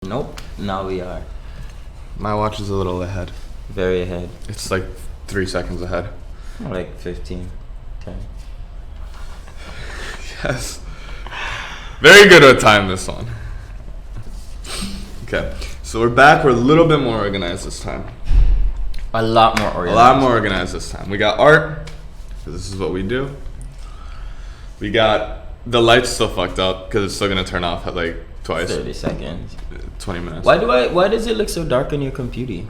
Nope. Now we are. My watch is a little ahead. Very ahead. It's like 3 seconds ahead. More like 15. 10. Yes. Very good with time, this one. Okay. So we're back. We're a little bit more organized this time. A lot more organized. A lot more organized this time. We got art, 'cause this is what we do. We got the lights still fucked up because it's still gonna turn off at like twice. 30 seconds. 20 minutes. Why does it look so dark on your computer?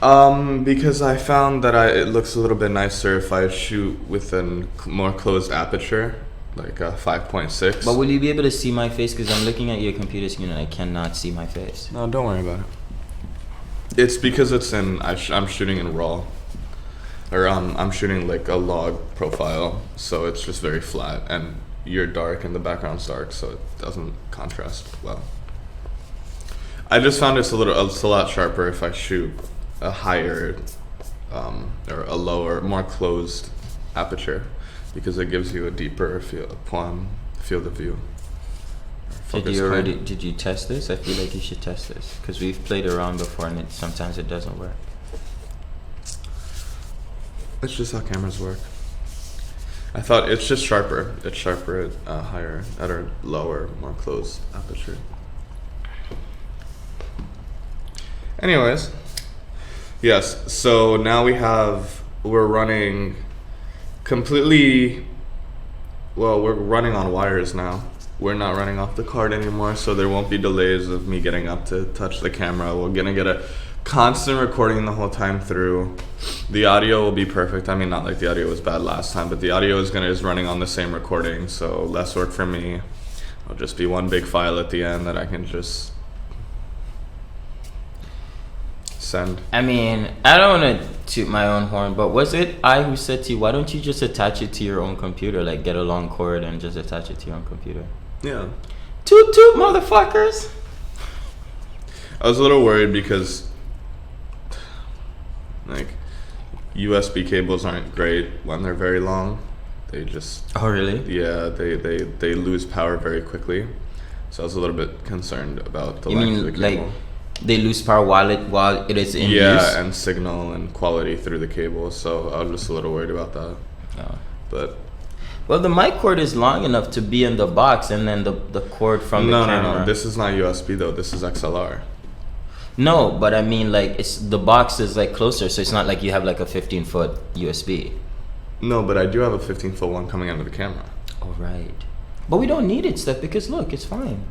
Because I found that it looks a little bit nicer if I shoot with a more closed aperture, like a 5.6. But will you be able to see my face? Because I'm looking at your computer screen and I cannot see my face. No, don't worry about it. It's because it's I'm shooting in RAW. Or I'm shooting like a log profile, so it's just very flat, and you're dark and the background's dark, so it doesn't contrast well. I just found it's a lot sharper if I shoot a higher or a lower, more closed aperture, because it gives you a deeper field of view. Did you test this? I feel like you should test this because we've played around before and sometimes it doesn't work. It's just how cameras work. I thought it's just sharper. It's sharper at higher, at a lower, more closed aperture. Anyways, yes. So now we're running completely. Well, we're running on wires now. We're not running off the card anymore, so there won't be delays of me getting up to touch the camera. We're gonna get a constant recording the whole time through. The audio will be perfect. I mean, not like the audio was bad last time, but the audio is running on the same recording, so less work for me. It'll just be one big file at the end that I can just send. I mean, I don't want to toot my own horn, but was it I who said to you, why don't you just attach it to your own computer? Like, get a long cord and just attach it to your own computer. Yeah. Toot toot, motherfuckers! I was a little worried because, like, USB cables aren't great when they're very long. They just... Oh, really? Yeah, they lose power very quickly. So I was a little bit concerned about the length of the cable. Like, they lose power while it is in use? Yeah, and signal and quality through the cable. So I was just a little worried about that. Oh. But... Well, the mic cord is long enough to be in the box, and then the cord from the camera. No. This is not USB, though. This is XLR. No, but I mean, like, the box is like closer, so it's not like you have like a 15-foot USB. No, but I do have a 15-foot one coming out of the camera. Oh, right. But we don't need it, Stef, because look, it's fine.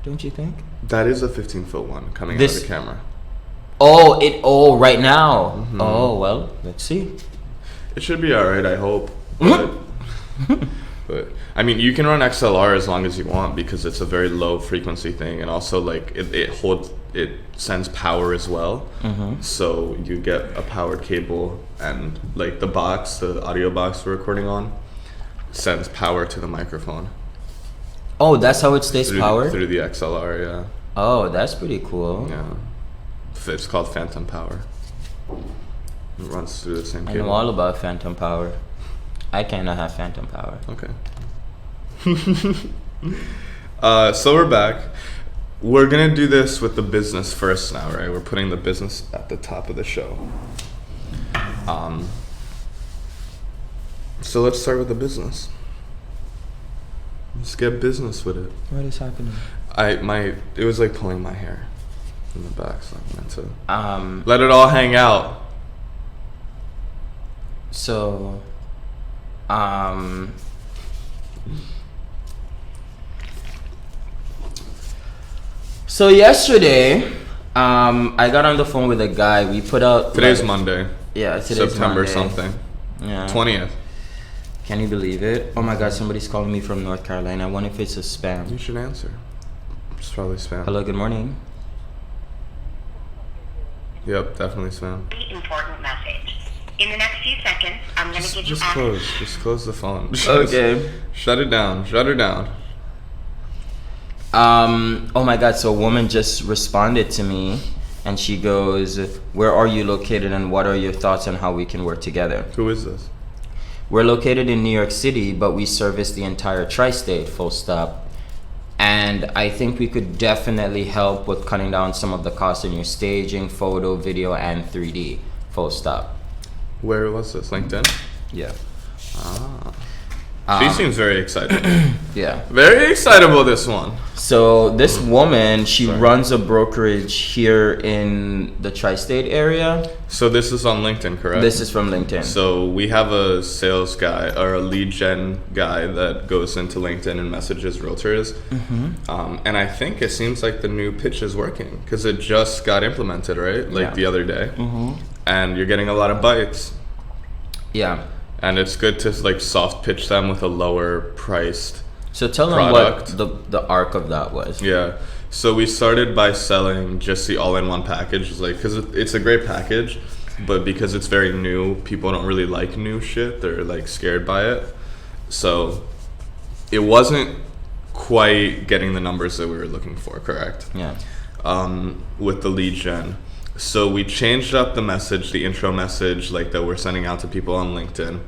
Don't you think? That is a 15-foot one coming out of the camera. Oh, right now. Mm-hmm. Oh, well, let's see. It should be alright, I hope. But I mean, you can run XLR as long as you want because it's a very low frequency thing, and also like it sends power as well. Mm-hmm. So you get a powered cable, and like the audio box we're recording on, sends power to the microphone. Oh, that's how it stays powered? Through the XLR, yeah. Oh, that's pretty cool. Yeah, it's called phantom power. It runs through the same cable. I know all about phantom power. I kind of have phantom power. Okay. So we're back. We're gonna do this with the business first now, right? We're putting the business at the top of the show. So let's start with the business. Let's get business with it. What is happening? It was like pulling my hair in the back, so I meant to let it all hang out. So So yesterday, I got on the phone with a guy. We put out... Today's Monday. Yeah, today's September Monday. Something. Yeah. 20th. Can you believe it? Oh my God, somebody's calling me from North Carolina. I wonder if it's a spam. You should answer. It's probably spam. Hello, good morning. Yep, definitely spam. Important message. In the next few seconds, I'm going to give you Just close the phone. Okay. Shut it down. Shut her down. Oh my God, so a woman just responded to me and she goes, where are you located and what are your thoughts on how we can work together? Who is this? We're located in New York City, but we service the entire tri-state, full stop. and I think we could definitely help with cutting down some of the costs in your staging, photo, video, and 3D. Full stop. Where was this? LinkedIn? Yeah. She seems very excited. Yeah. Very excitable, this one. So this woman, she runs a brokerage here in the tri-state area. So this is on LinkedIn, correct? This is from LinkedIn. So we have a sales guy or a lead gen guy that goes into LinkedIn and messages realtors. And I think it seems like the new pitch is working because it just got implemented, right? Like the other day. And you're getting a lot of bites. Yeah. And it's good to like soft pitch them with a lower priced So tell them product. what the arc of that was. Yeah. So we started by selling just the all-in-one package, like because it's a great package, but because it's very new, people don't really like new shit. They're like scared by it. So it wasn't quite getting the numbers that we were looking for, correct? Yeah. With the lead gen. So we changed up the message, the intro message, like that we're sending out to people on LinkedIn,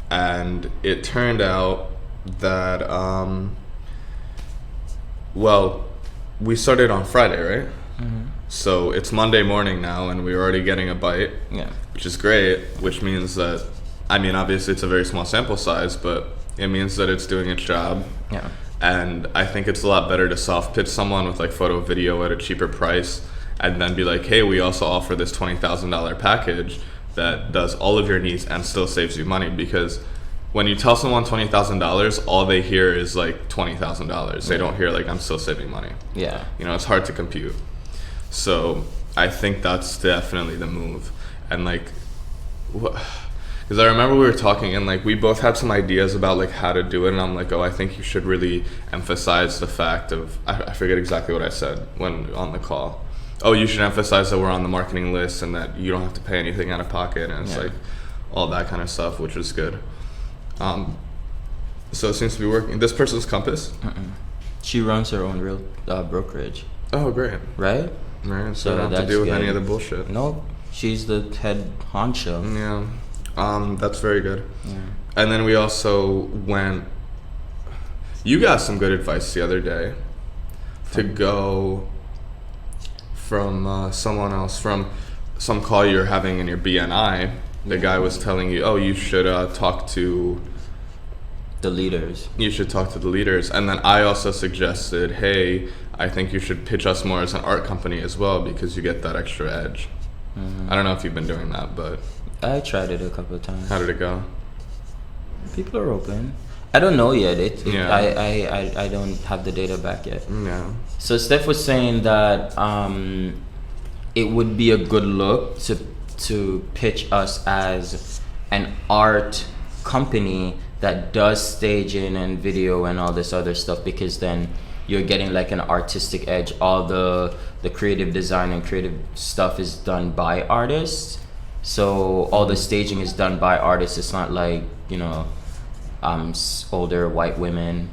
and it turned out that well, we started on Friday, right? So it's Monday morning now, and we're already getting a bite, which is great. Which means that, I mean, obviously it's a very small sample size, but it means that it's doing its job. Yeah. And I think it's a lot better to soft pitch someone with like photo, video at a cheaper price, and then be like, hey, we also offer this $20,000 package that does all of your needs and still saves you money. Because when you tell someone $20,000, all they hear is like $20,000. They don't hear like, I'm still saving money. Yeah. You know, it's hard to compute. So I think that's definitely the move. And like, because I remember we were talking and like we both had some ideas about like how to do it, and I'm like, oh, I think you should really emphasize the fact of, I forget exactly what I said when on the call. Oh, you should emphasize that we're on the marketing list and that you don't have to pay anything out of pocket, and it's like all that kind of stuff, which is good. So it seems to be working. This person's Compass? She runs her own real brokerage. Oh, great. Right? Right, so I don't have to deal with any of the bullshit. Nope. She's the head honcho. Yeah. That's very good. Yeah. And then we also went, you got some good advice the other day to go from someone else, from some call you're having in your BNI. The guy was telling you, oh, you should talk to the leaders. You should talk to the leaders. And then I also suggested, hey, I think you should pitch us more as an art company as well, because you get that extra edge. I don't know if you've been doing that, but I tried it a couple of times. how did it go? People are open. I don't know yet. Yeah. I don't have the data back yet. Yeah. So Stef was saying that it would be a good look to pitch us as an art company that does staging and video and all this other stuff, because then you're getting like an artistic edge. All the creative design and creative stuff is done by artists. So all the staging is done by artists. It's not like, you know, older white women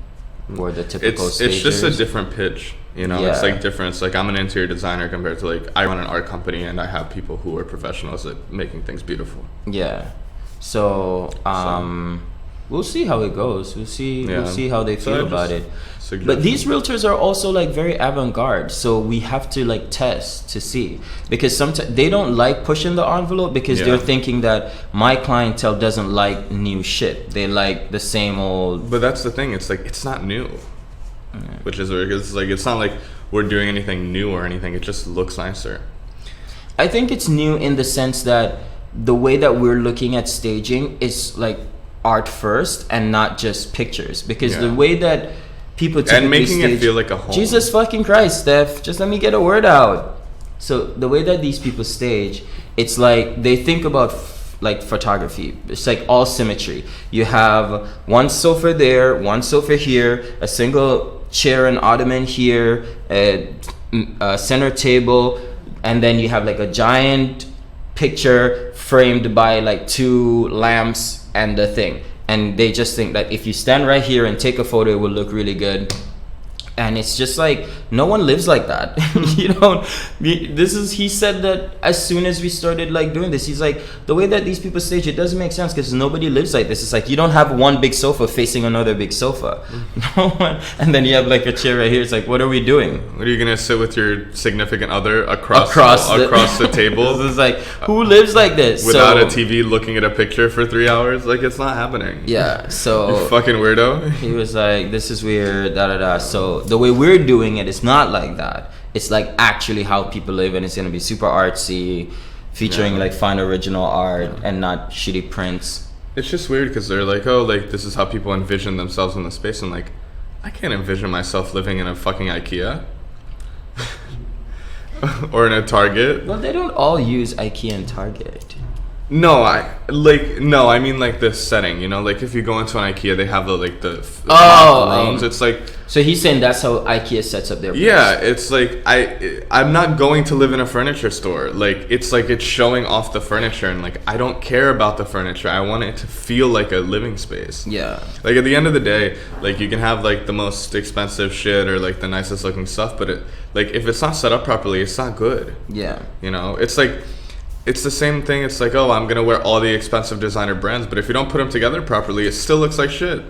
or the typical stagers. It's just a different pitch, you know. Yeah. It's like different. It's like I'm an interior designer compared to like I run an art company and I have people who are professionals at making things beautiful. Yeah. So we'll see how it goes. We'll see how they feel about it. But these realtors are also like very avant-garde, so we have to like test to see, because sometimes they don't like pushing the envelope because they're thinking that my clientele doesn't like new shit. They like the same old. But that's the thing. It's like it's not new, which is weird. It's like it's not like we're doing anything new or anything. It just looks nicer. I think it's new in the sense that the way that we're looking at staging is like art first and not just pictures, because the way that people typically and making stage, it feel like a home. Jesus fucking Christ, Steph, just let me get a word out. So the way that these people stage, it's like they think about like photography. It's like all symmetry. You have one sofa there, one sofa here, a single chair and ottoman here, a center table, and then you have like a giant picture framed by like two lamps and the thing. And they just think that if you stand right here and take a photo, it will look really good. And it's just like, no one lives like that. You know, he said that as soon as we started like doing this, he's like, the way that these people stage, it doesn't make sense because nobody lives like this. It's like, you don't have one big sofa facing another big sofa. No one, and then you have like a chair right here. It's like, what are we doing? What are you gonna sit with your significant other across the table? This is like, who lives like this? Without a TV looking at a picture for 3 hours? Like, it's not happening. Yeah, so... You fucking weirdo. He was like, this is weird, da-da-da. So the way we're doing it is not like that. It's like actually how people live, and it's going to be super artsy, featuring like fine original art and not shitty prints. It's just weird because they're like, oh, like, this is how people envision themselves in the space. And like, I can't envision myself living in a fucking IKEA. Or in a Target. Well, they don't all use IKEA and Target. No, I mean like the setting, you know, like if you go into an IKEA, they have the rooms. It's like, so he's saying that's how IKEA sets up their place. Yeah, it's like I'm not going to live in a furniture store. Like it's showing off the furniture, and like I don't care about the furniture. I want it to feel like a living space. Yeah. Like at the end of the day, like you can have like the most expensive shit or like the nicest looking stuff, but if it's not set up properly, it's not good. Yeah. You know, it's like. It's the same thing. It's like, oh, I'm going to wear all the expensive designer brands, but if you don't put them together properly, it still looks like shit.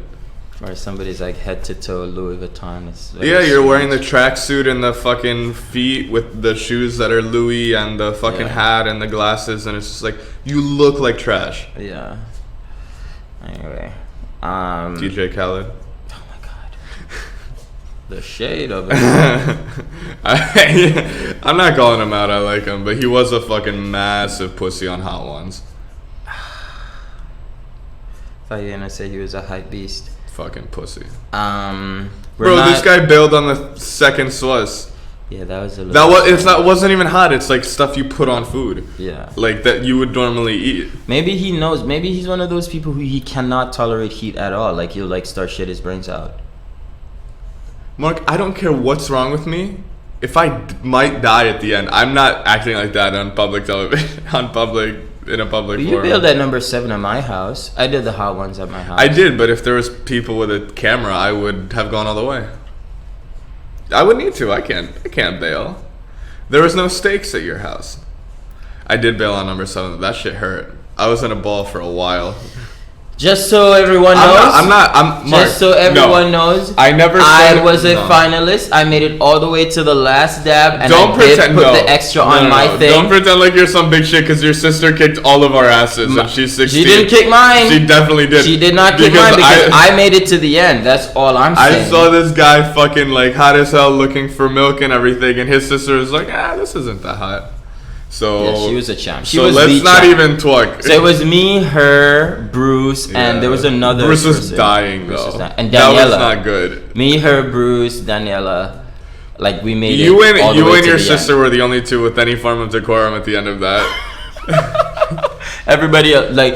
Or somebody's like head to toe Louis Vuitton. Yeah, you're wearing the tracksuit and the fucking feet with the shoes that are Louis and the fucking hat and the glasses, and it's just like, you look like trash. Yeah. Anyway. DJ Khaled. The shade of it. I'm not calling him out. I like him, but he was a fucking massive pussy on Hot Ones. Thought you were gonna say he was a hype beast. Fucking pussy. This guy bailed on the second Swiss. Yeah, that was a little. It wasn't even hot. It's like stuff you put on food. Yeah. Like that you would normally eat. Maybe he knows. Maybe he's one of those people who he cannot tolerate heat at all. Like he'll like start shit his brains out. Mark, I don't care what's wrong with me. If I might die at the end, I'm not acting like that on public television, in a public You forum. built that number 7 at my house. I did the Hot Ones at my house. I did, but if there was people with a camera, I would have gone all the way. I would need to. I can't bail. There was no stakes at your house. I did bail on number 7. That shit hurt. I was in a ball for a while. Just so everyone knows. Mark, just so everyone knows. I never said I was a finalist. I made it all the way to the last dab, and don't I pretend, did put the extra on my thing. Don't pretend like you're some big shit because your sister kicked all of our asses and she's 16. She didn't kick mine. She definitely did. She did not kick mine because I made it to the end. That's all I'm saying. I saw this guy fucking like hot as hell looking for milk and everything, and his sister was like, this isn't that hot. So yeah, she was a champ. Let's not even talk. So it was me, her, Bruce, and there was another. Bruce was dying though. And Daniela. That was not good. Me, her, Bruce, Daniela. Like we made you it. You and your sister were the only two with any form of decorum at the end of that. Everybody else, like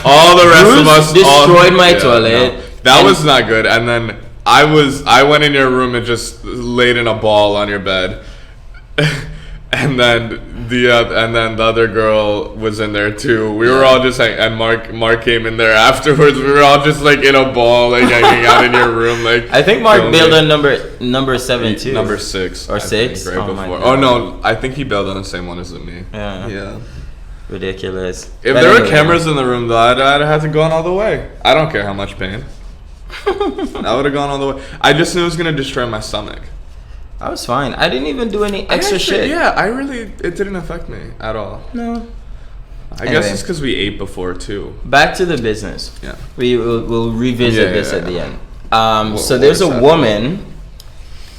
all the rest Bruce of us destroyed my toilet. No, that was not good. And then I went in your room and just laid in a ball on your bed. And then the other girl was in there too. We were all just like, and Mark came in there afterwards. We were all just like in a ball, like hanging out in your room. Like I think Mark bailed on number 7 too. Number 6 or 6. Right before. Oh no, I think he bailed on the same one as me. Yeah. Ridiculous. If there were cameras in the room, though, I'd have to gone all the way. I don't care how much pain. I would have gone all the way. I just knew it was gonna destroy my stomach. I was fine. I didn't even do any extra shit. Yeah, it didn't affect me at all. No. I guess it's because we ate before too. Back to the business. Yeah. We'll revisit this at the end. So there's a woman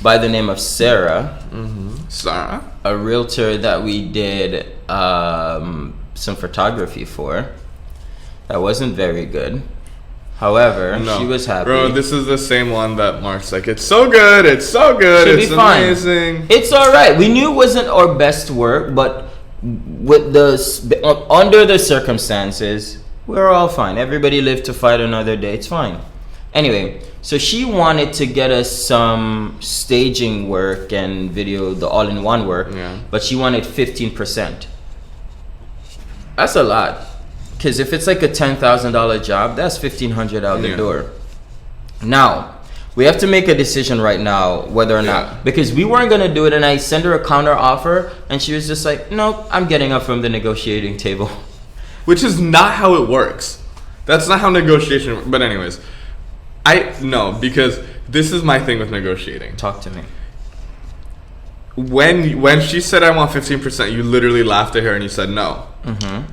by the name of Sarah. Mm-hmm. Sarah? A realtor that we did some photography for. That wasn't very good. However, she was happy. Bro, this is the same one that Mark's like, it's so good, it's Should be fine. Amazing. It's alright. We knew it wasn't our best work, but with under the circumstances, we're all fine. Everybody lived to fight another day. It's fine. Anyway, so she wanted to get us some staging work and video, the all-in-one work, but she wanted 15%. That's a lot. Because if it's like a $10,000 job, that's $1,500 out the door. Now, We have to make a decision right now whether or not, because we weren't gonna do it, and I sent her a counter offer, and she was just like, "Nope, I'm getting up from the negotiating table." Which is not how it works. That's not how negotiation. But anyways, because this is my thing with negotiating. Talk to me. When she said I want 15%, you literally laughed at her and you said no. Mm-hmm.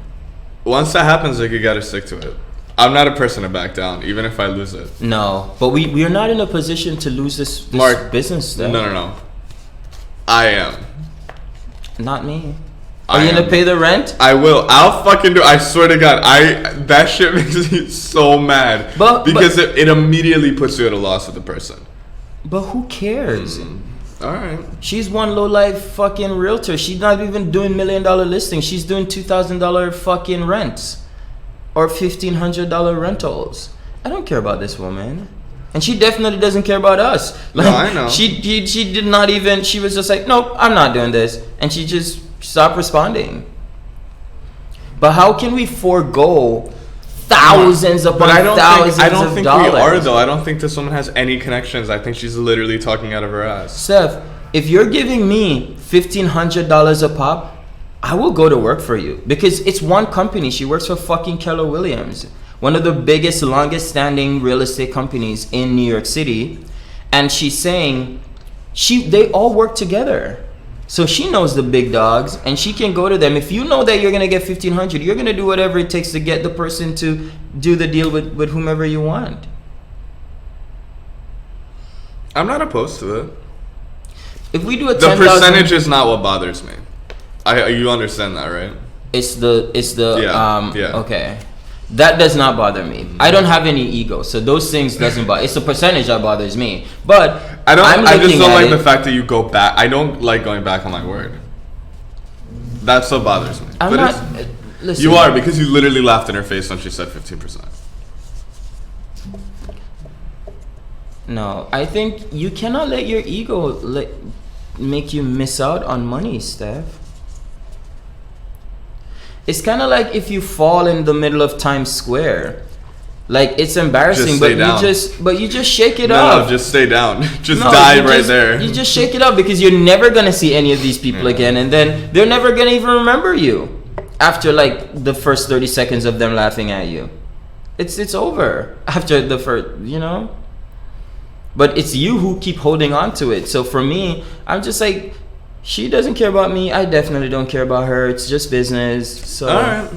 Once that happens, like, you gotta stick to it. I'm not a person to back down, even if I lose it. No, but we are not in a position to lose this Mark, business stuff. No. I am. Not me. Are you gonna pay the rent? I will. I'll fucking do. I swear to God. That shit makes me so mad. Because it immediately puts you at a loss with the person. But who cares? All right. She's one low life fucking realtor. She's not even doing $1 million listings. She's doing $2,000 fucking rents or $1,500 rentals. I don't care about this woman. And she definitely doesn't care about us. Like, no, I know. She did not even. She was just like, nope, I'm not doing this, and she just stopped responding. But how can we forego thousands upon thousands I don't think dollars? we are, though. I don't think this woman has any connections. I think she's literally talking out of her ass. Stef, if you're giving me $1,500 a pop, I will go to work for you, because it's one company. She works for fucking Keller Williams, one of the biggest, longest standing real estate companies in New York City. And she's saying they all work together. So she knows the big dogs, and she can go to them. If you know that you're gonna get $1,500, you're gonna do whatever it takes to get the person to do the deal with whomever you want. I'm not opposed to it. If we do a the 10,000, percentage is not what bothers me. You understand that, right? It's the yeah. Okay. That does not bother me. I don't have any ego, so those things doesn't bother. It's the percentage that bothers me. But I just don't like the fact that you go back. I don't like going back on my word. That's what bothers me. I'm not. Listen, you are, because you literally laughed in her face when she said 15%. No, I think you cannot let your ego make you miss out on money, Stef. It's kind of like if you fall in the middle of Times Square. Like, it's embarrassing, but you just shake it off. No, just stay down. Die right there. You just shake it off, because you're never gonna see any of these people again, and then they're never gonna even remember you after like the first 30 seconds of them laughing at you. It's over after the first, But it's you who keep holding on to it. So for me, I'm just like, she doesn't care about me. I definitely don't care about her. It's just business. So, all right.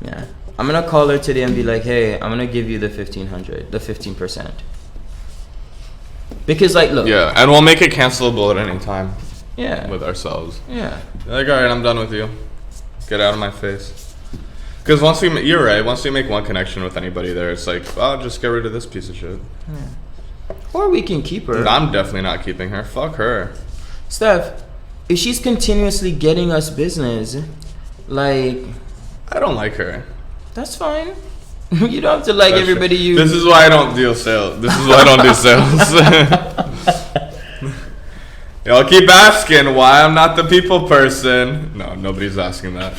Yeah. I'm going to call her today and be like, hey, I'm going to give you the 1,500, the 15%. Because, like, look. Yeah, and we'll make it cancelable at any time. Yeah. With ourselves. Yeah. Like, all right, I'm done with you. Get out of my face. Because you're right, once we make one connection with anybody there, it's like, oh, just get rid of this piece of shit. Yeah. Or we can keep her. I'm definitely not keeping her. Fuck her. Stef, if she's continuously getting us business, like... I don't like her. That's fine. You don't have to like everybody you... This is why I don't do sales. This is why I don't do sales. Y'all keep asking why I'm not the people person. No, nobody's asking that.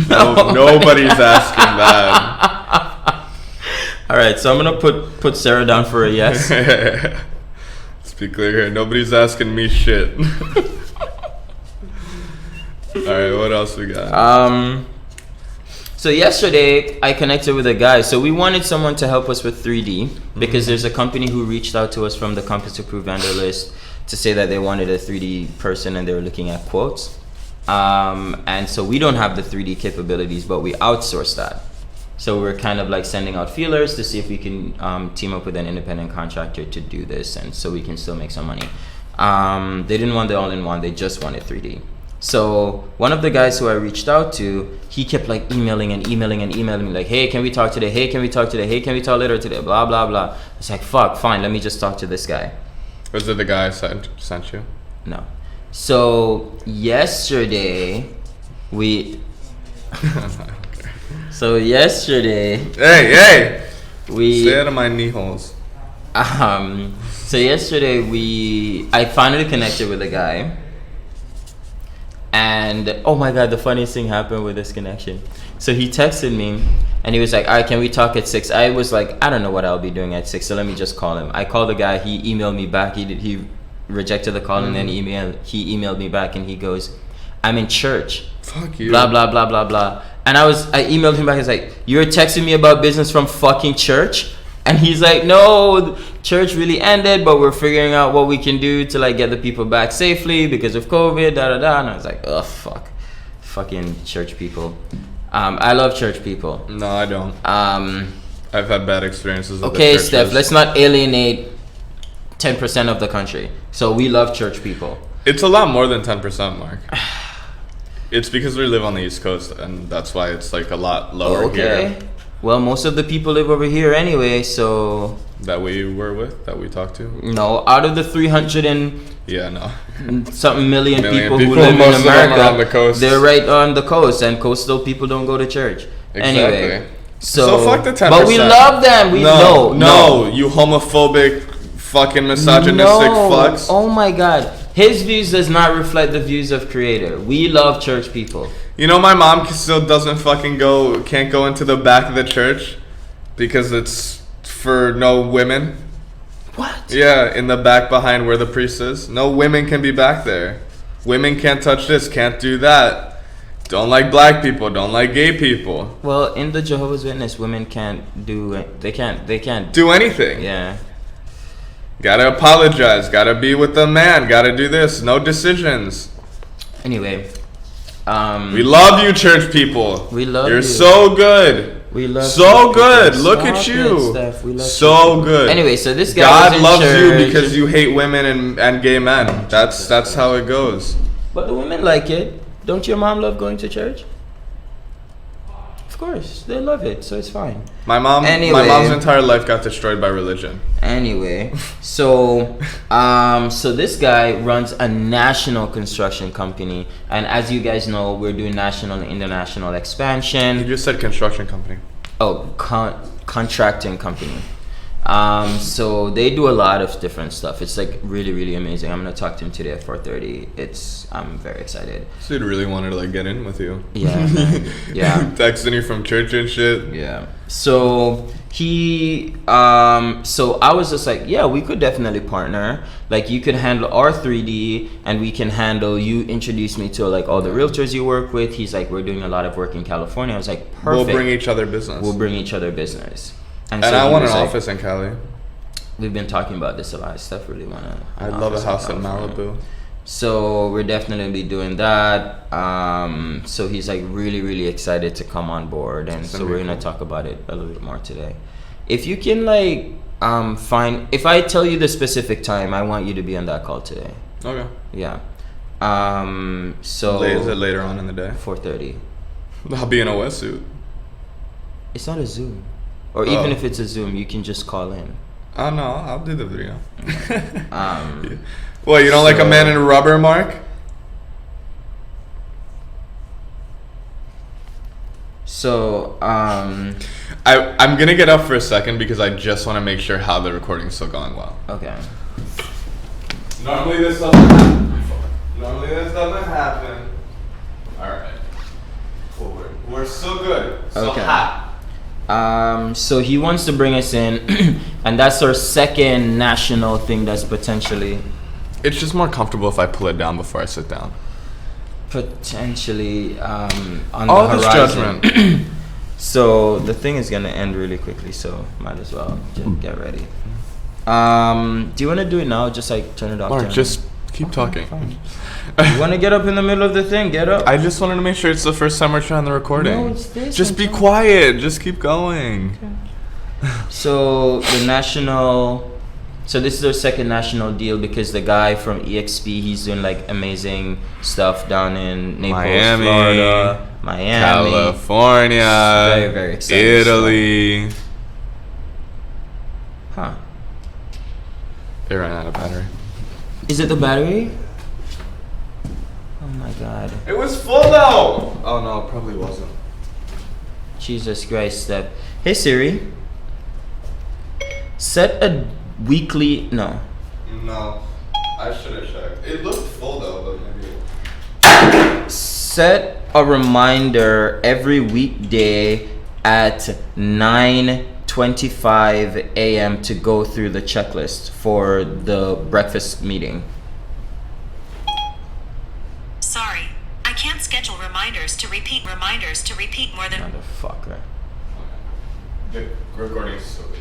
No, nobody's asking that. All right, so I'm gonna put Sarah down for a yes. Let's be clear here. Nobody's asking me shit. All right, what else we got? So yesterday I connected with a guy. So we wanted someone to help us with 3D because there's a company who reached out to us from the Compass Approved vendor list to say that they wanted a 3D person and they were looking at quotes. And so we don't have the 3D capabilities, but we outsource that. So we're kind of like sending out feelers to see if we can team up with an independent contractor to do this, and so we can still make some money. They didn't want the all-in-one, they just wanted 3D. So one of the guys who I reached out to, he kept like emailing me like, hey, can we talk today? Hey, can we talk today? Hey, can we talk later today? Blah, blah, blah. It's like, fuck, fine, let me just talk to this guy. Was it the guy I sent you? No. So yesterday Hey! Stay out of my knee holes. So yesterday I finally connected with a guy. And oh my god, the funniest thing happened with this connection. So he texted me and he was like, all right, can we talk at 6? I was like, I don't know what I'll be doing at 6, so let me just call him. I called the guy, he emailed me back, he rejected the call, and then he emailed me back and he goes, I'm in church. Fuck you. Blah blah blah blah blah. And I emailed him back, I was like, you're texting me about business from fucking church? And he's like, no, church really ended, but we're figuring out what we can do to like get the people back safely because of COVID, da da da. And I was like, oh fuck, fucking church people. I love church people. No, I don't. I've had bad experiences with okay, the churches. Steph, let's not alienate 10% of the country. So we love church people. It's a lot more than 10%, Mark. It's because we live on the East Coast, and that's why it's like a lot lower here. Well, most of the people live over here anyway, so... That we were with? That we talked to? No, out of the 300 and... Yeah, no. something million people who live in America, on the coast. They're right on the coast, and coastal people don't go to church. Exactly. Anyway, so fuck the 10%. But we love them. No, you homophobic, fucking misogynistic fucks. Oh my god. His views does not reflect the views of Creator. We love church people. You know, my mom still can't go into the back of the church because it's for no women. What? Yeah, in the back behind where the priest is. No women can be back there. Women can't touch this, can't do that. Don't like black people, don't like gay people. Well, in the Jehovah's Witness, women can't do... They can't do anything. Yeah. Gotta apologize, gotta be with the man, gotta do this. No decisions. Anyway... we love you, church people. We love You're you. so good. We love so good. People. Look Stop at you. It, Steph. We love so people. good. Anyway, so this guy God was in loves church. you because you hate women and gay men. That's how it goes. But the women like it. Don't your mom love going to church? Of course, they love it, so it's fine. My mom's entire life got destroyed by religion. Anyway, so this guy runs a national construction company, and as you guys know, we're doing national and international expansion. You just said construction company. Oh, contracting company. So they do a lot of different stuff. It's like really, really amazing. I'm gonna talk to him today at 4:30. I'm very excited. This dude really wanted to like get in with you. Yeah, man. Yeah. Texting you from church and shit. Yeah. So he, so I was just like, yeah, we could definitely partner. Like you could handle our 3D, and we can handle. You introduce me to like all the realtors you work with. He's like, we're doing a lot of work in California. I was like, perfect. We'll bring each other business. And so I want an office in Cali. We've been talking about this a lot. Steph really wanna. I'd love a house in Malibu. So we're definitely doing that. So he's like really, really excited to come on board, and so we're gonna talk about it a little bit more today. If you can like find, if I tell you the specific time, I want you to be on that call today. Okay. Yeah. So is it later on in the day? 4:30. I'll be in a wetsuit. It's not a Zoom. Or even if it's a Zoom, you can just call in. Oh no, I'll do the video. Well, you don't like a man in rubber, Mark? So, I'm gonna get up for a second because I just want to make sure how the recording's still going well. Okay. Normally this doesn't happen. All right. Forward. We're still good. So Okay. hot. So he wants to bring us in, and that's our second national thing that's potentially... It's just more comfortable if I pull it down before I sit down. Potentially on all the this horizon. judgment. So the thing is gonna end really quickly, so might as well just get ready. Do you want to do it now? Just like turn it off. Mark, just keep talking. Fine. You want to get up in the middle of the thing? Get up. I just wanted to make sure it's the first time we're trying the recording. No, it's this. Just be quiet. Just keep going. Okay. So the national... So this is our second national deal because the guy from EXP, he's doing like amazing stuff down in Naples, Miami, Florida, Miami, California, very, very exciting Italy. stuff. Huh. It ran out of battery. Is it the battery? Oh my god. It was full though. Oh no, it probably wasn't. Jesus Christ, Steph. Hey Siri. Set a weekly... No. No. I should have checked. It looked full though, but maybe... set a reminder every weekday at 9:25 a.m. to go through the checklist for the breakfast meeting. Sorry, I can't schedule reminders to repeat more than. Motherfucker. The recording is so good.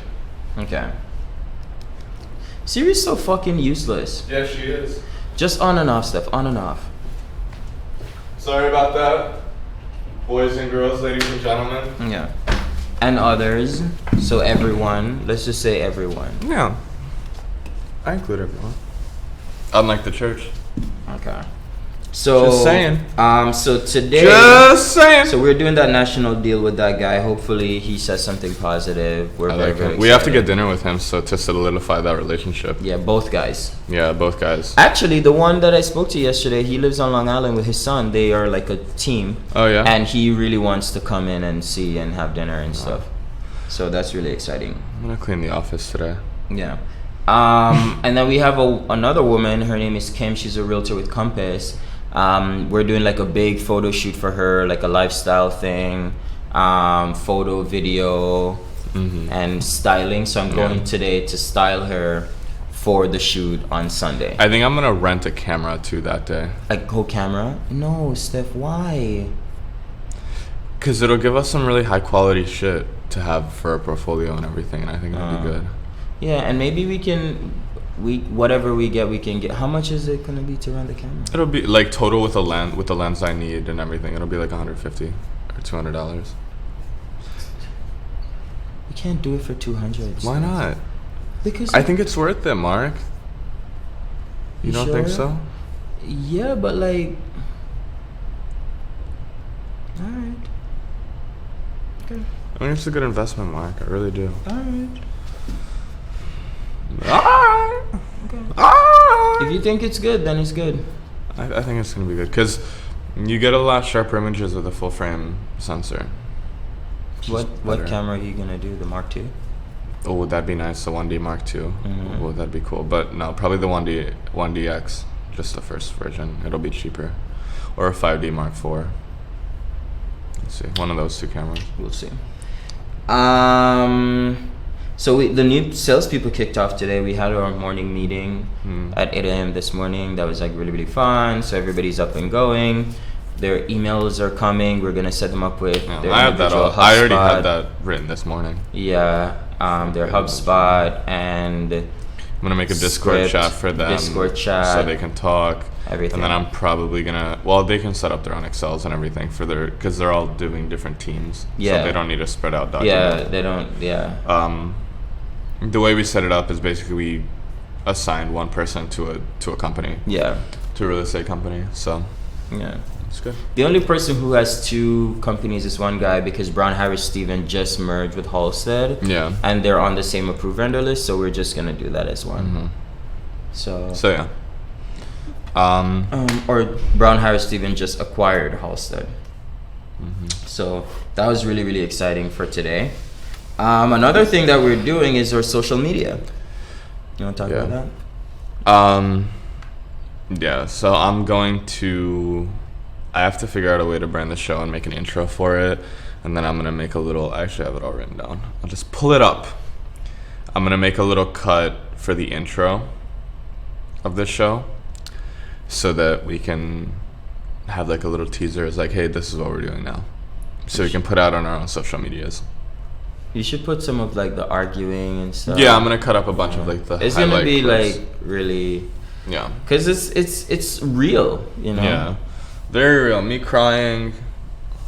Okay. Siri's so fucking useless. Yeah, she is. Just on and off, Stef. On and off. Sorry about that, boys and girls, ladies and gentlemen. Yeah. And others. So everyone. Let's just say everyone. Yeah. I include everyone. Unlike the church. Okay. So Just saying. So today. Just saying. So we're doing that national deal with that guy. Hopefully he says something positive. We're I very, like very him. We have to excited. get dinner with him to solidify that relationship. Yeah, both guys. Yeah, both guys. Actually, the one that I spoke to yesterday, he lives on Long Island with his son. They are like a team. Oh yeah. And he really wants to come in and see and have dinner and stuff. So that's really exciting. I'm gonna clean the office today. Yeah. And then we have another woman. Her name is Kim. She's a realtor with Compass. We're doing like a big photo shoot for her, like a lifestyle thing, photo, video, and styling. So I'm going today to style her for the shoot on Sunday. I think I'm gonna rent a camera too that day. A whole camera? No, Steph, why? Cause it'll give us some really high quality shit to have for a portfolio and everything, and I think it'll be good. Yeah, and maybe whatever we can get. How much is it gonna be to rent the camera? It'll be like total with the lens I need and everything. It'll be like $150 or $200. We can't do it for 200. Why not? Because I think it's worth it, Mark. You don't think sure? so? Yeah, but like, all right. Okay. I think it's a good investment, Mark. I really do. All right. Alright. Okay. Alright. If you think it's good, then it's good. I think it's gonna be good because you get a lot sharper images with a full frame sensor. What better. camera are you gonna do? The Mark II? Oh, would that be nice? The 1D Mark II. Oh, that'd be cool. But no, probably the 1DX, just the first version. It'll be cheaper, or a 5D Mark IV. Let's see, one of those two cameras. We'll see. So the new salespeople kicked off today. We had our morning meeting at 8 a.m. this morning. That was like really, really fun. So everybody's up and going. Their emails are coming. We're gonna set them up with their I have that individual all. I already HubSpot. had that written this morning. Yeah, their HubSpot and I'm gonna make a Discord script, chat for them. Discord chat, so they can talk. everything. And then I'm probably gonna. Well, they can set up their own Excels and everything for because they're all doing different teams. Yeah. So they don't need to spread out documents. Yeah, they don't. Yeah. The way we set it up is basically we assign one person to a company. Yeah. To a real estate company. So Yeah. it's good. The only person who has two companies is one guy because Brown Harris Stephen just merged with Halstead. Yeah. And they're on the same approved vendor list, so we're just gonna do that as one. So So yeah. or Brown Harris Stephen just acquired Halstead. So that was really, really exciting for today. Another thing that we're doing is our social media. You want to talk about that? Yeah, so I have to figure out a way to brand the show and make an intro for it, and then I'm gonna make I actually have it all written down. I'll just pull it up. I'm gonna make a little cut for the intro of this show so that we can have like a little teaser. It's like, hey, this is what we're doing now. So we can put out on our own social medias. You should put some of like the arguing and stuff. Yeah, I'm gonna cut up a bunch of like the It's gonna highlight be clips. like really, Yeah. cause it's real, you know. Yeah. Very real. Me crying.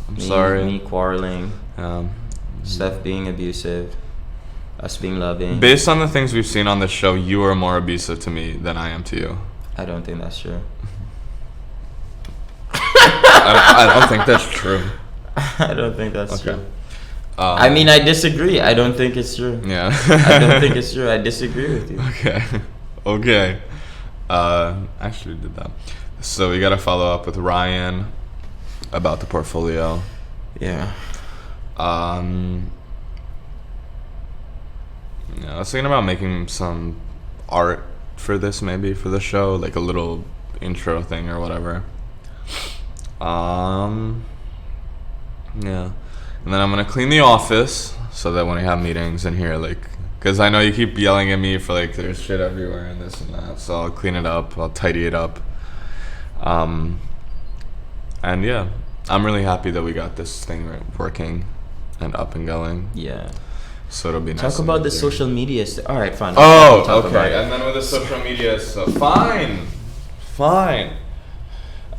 I'm sorry. Me quarreling. Steph being abusive. Us being loving. Based on the things we've seen on this show, you are more abusive to me than I am to you. I don't think that's true. I don't think that's true. I don't think that's Okay. true. I mean, I disagree. I don't think it's true. Yeah. I don't think it's true. I disagree with you. Okay. Actually did that. So we gotta follow up with Ryan about the portfolio. Yeah. Yeah, I was thinking about making some art for this, maybe for the show, like a little intro thing or whatever. Yeah. And then I'm gonna clean the office so that when we have meetings in here, like, because I know you keep yelling at me for like there's shit everywhere and this and that, so I'll clean it up, I'll tidy it up. And yeah, I'm really happy that we got this thing working and up and going. Yeah. So it'll be nice. Talk about the social media stuff. All right, fine. Oh, Talk about okay. it. And then with the social media stuff, fine.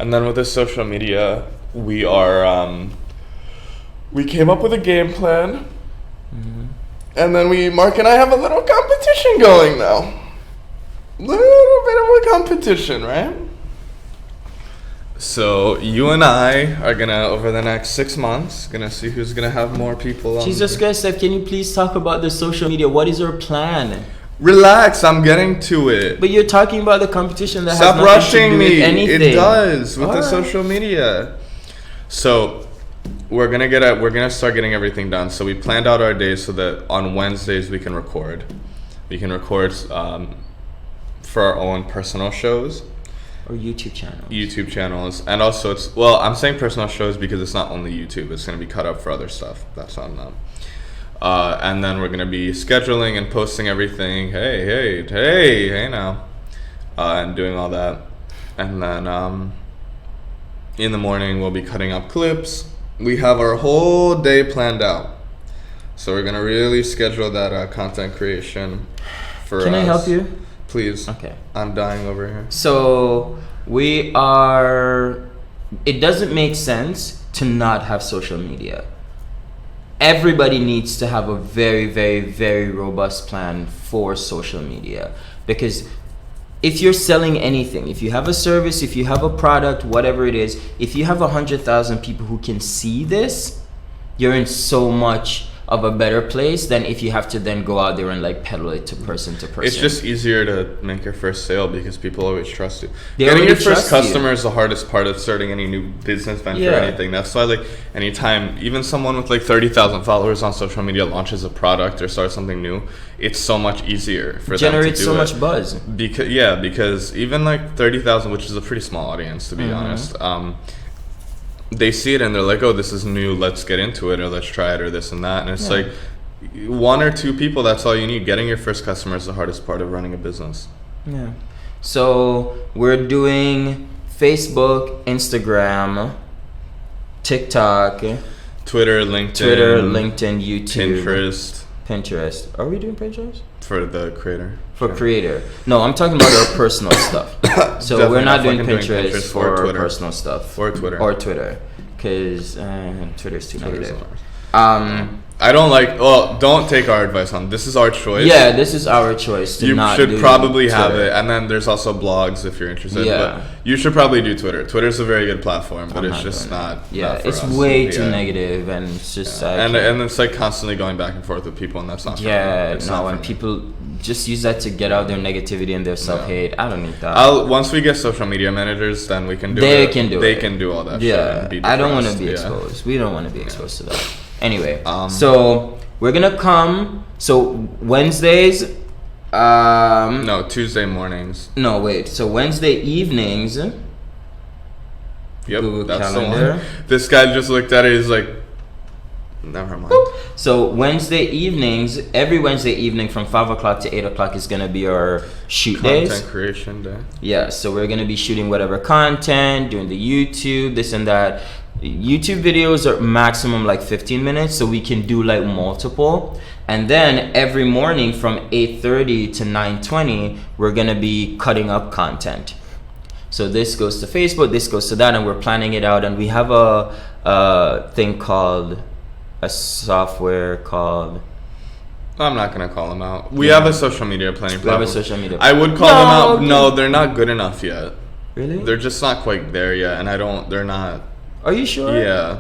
And then with the social media, we are, we came up with a game plan. Mm-hmm. And then Mark and I have a little competition going now. Little bit of a competition, right? So you and I are gonna, over the next 6 months, gonna see who's gonna have more people on. Jesus Christ, Stef, can you please talk about the social media? What is your plan? Relax, I'm getting to it. But you're talking about the competition that Stop has nothing rushing to do me. with anything. It does with the Alright. social media. So we're gonna start getting everything done. So we planned out our days so that on Wednesdays we can record. We can record for our own personal shows. Or YouTube channel. YouTube channels, and also I'm saying personal shows because it's not only YouTube, it's going to be cut up for other stuff that's on them. And then we're going to be scheduling and posting everything, hey now, and doing all that. And then in the morning we'll be cutting up clips. We have our whole day planned out, so we're going to really schedule that content creation for us. Can I help you? Please. Okay. I'm dying over here. So it doesn't make sense to not have social media. Everybody needs to have a very, very, very robust plan for social media, because if you're selling anything, if you have a service, if you have a product, whatever it is, if you have 100,000 people who can see this, you're in so much of a better place than if you have to then go out there and like peddle it to person. It's just easier to make your first sale because people always trust you. They Getting already your first trust you. customer is the hardest part of starting any new business venture or anything. That's why, like, anytime even someone with like 30,000 followers on social media launches a product or starts something new, it's so much easier for them to do it. Generates so much buzz. Because even like 30,000, which is a pretty small audience to be honest, they see it and they're like, oh, this is new, let's get into it, or let's try it, or this and that. And it's like 1 or 2 people, that's all you need. Getting your first customer is the hardest part of running a business. Yeah. So we're doing Facebook, Instagram, TikTok, Twitter, LinkedIn, YouTube, Pinterest. Are we doing Pinterest? For the creator. For creator. No, I'm talking about our personal stuff. So Definitely we're not doing fucking Pinterest for Twitter. personal stuff. Or Twitter. Or Twitter. Because Twitter's too Twitter's negative. ours. I don't like. Well, don't take our advice on. This is our choice. Yeah, this is our choice. To You not should do probably have Twitter. it, and then there's also blogs if you're interested. Yeah. But you should probably do Twitter. Twitter's a very good platform, but I'm it's not just doing not. Yeah, not for it's us. way too Yeah. negative, and it's just And it's like constantly going back and forth with people, and that's not. For me. It's not and for me. people just use that to get out their negativity and their self-hate. I don't need that. Once we get social media managers, then we can do They it. can do They it. can do all that shit. Yeah, And be I don't want to depressed. be Yeah. exposed. We don't want to be exposed to that. Anyway, so we're gonna come. So Wednesdays. No, Tuesday mornings. No, wait. So Wednesday evenings. Yep, Google that's Calendar. the one. This guy just looked at it. He's like, never mind. So Wednesday evenings, every Wednesday evening from 5 o'clock to 8 o'clock is gonna be our shoot days. Content creation day. Yeah, so we're gonna be shooting whatever content, doing the YouTube, this and that. YouTube videos are maximum like 15 minutes, so we can do like multiple. And then every morning from 8:30 to 9:20, we're gonna be cutting up content. So this goes to Facebook, this goes to that, and we're planning it out. And we have a thing called, a software called. I'm not gonna call them out. We have a social media planning We have a platform. social media. I would call them out. No, they're not good enough yet. Really? They're just not quite there yet, and they're not. Are you sure? Yeah.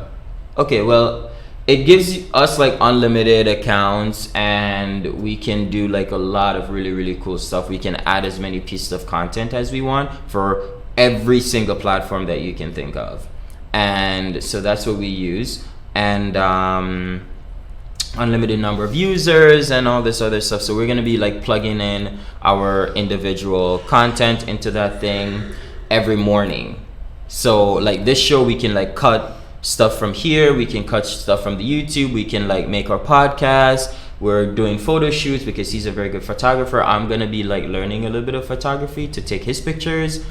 Okay, well, it gives us like unlimited accounts, and we can do like a lot of really, really cool stuff. We can add as many pieces of content as we want for every single platform that you can think of. And so that's what we use. And unlimited number of users and all this other stuff. So we're gonna be like plugging in our individual content into that thing every morning. So like this show, we can like cut stuff from here, we can cut stuff from the YouTube, we can like make our podcast. We're doing photo shoots because he's a very good photographer. I'm gonna be like learning a little bit of photography to take his pictures.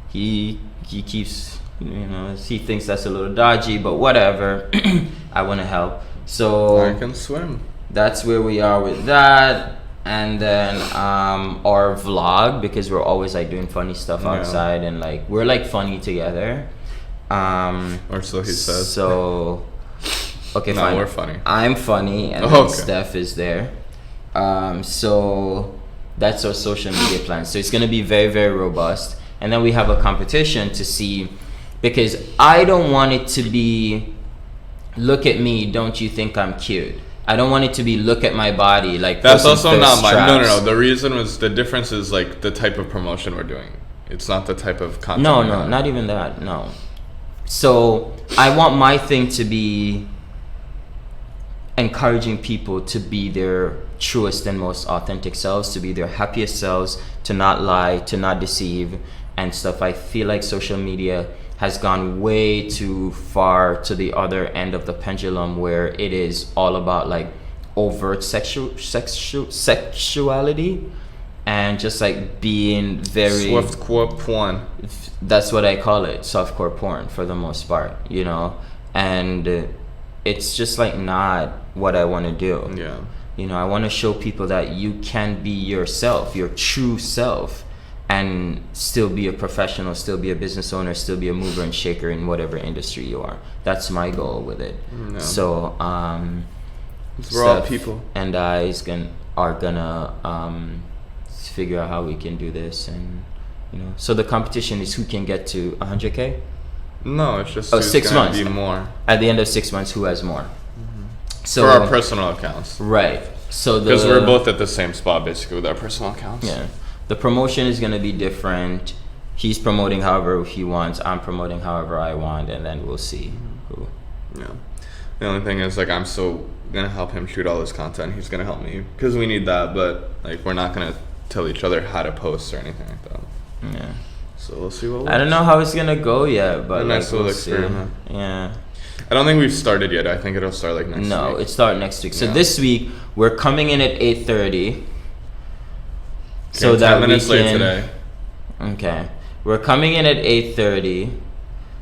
He keeps, you know, he thinks that's a little dodgy, but whatever. I want to help. So I can swim. That's where we are with that. And then our vlog, because we're always like doing funny stuff outside, and like we're like funny together. Or so he says. So okay, no, fine. we're funny. I'm funny, and then Stef is there. So that's our social media plan. So it's gonna be very, very robust. And then we have a competition to see, because I don't want it to be, look at me, don't you think I'm cute? I don't want it to be, look at my body. Like that's also not my. traps. No. The reason was, the difference is like the type of promotion we're doing. It's not the type of content. No, not even that. No. So I want my thing to be encouraging people to be their truest and most authentic selves, to be their happiest selves, to not lie, to not deceive and stuff. I feel like social media has gone way too far to the other end of the pendulum, where it is all about like overt sexuality and just like being very softcore porn. That's what I call it, softcore porn for the most part, you know. And it's just like not what I want to do. Yeah. You know, I want to show people that you can be yourself, your true self, and still be a professional, still be a business owner, still be a mover and shaker in whatever industry you are. That's my goal with it. Yeah. So we're all people, and I are gonna figure out how we can do this. And you know, so the competition is who can get to 100K. No, it's just 6 months. Be more at the end of 6 months, who has more. So for our personal accounts, right? So because we're both at the same spot basically with our personal accounts. Yeah, the promotion is gonna be different. He's promoting however he wants. I'm promoting however I want, and then we'll see who. Yeah. The only thing is, like, I'm still gonna help him shoot all his content. He's gonna help me because we need that. But like, we're not gonna tell each other how to post or anything like that. Yeah. So we'll see what. I don't know how it's gonna go yet, but a nice little we'll experiment. See. Yeah. I don't think we've started yet. I think it'll start like next week. No, it starts next week. So this week we're coming in at 8:30. So that 10 minutes we can, late today. Okay, we're coming in at 8:30,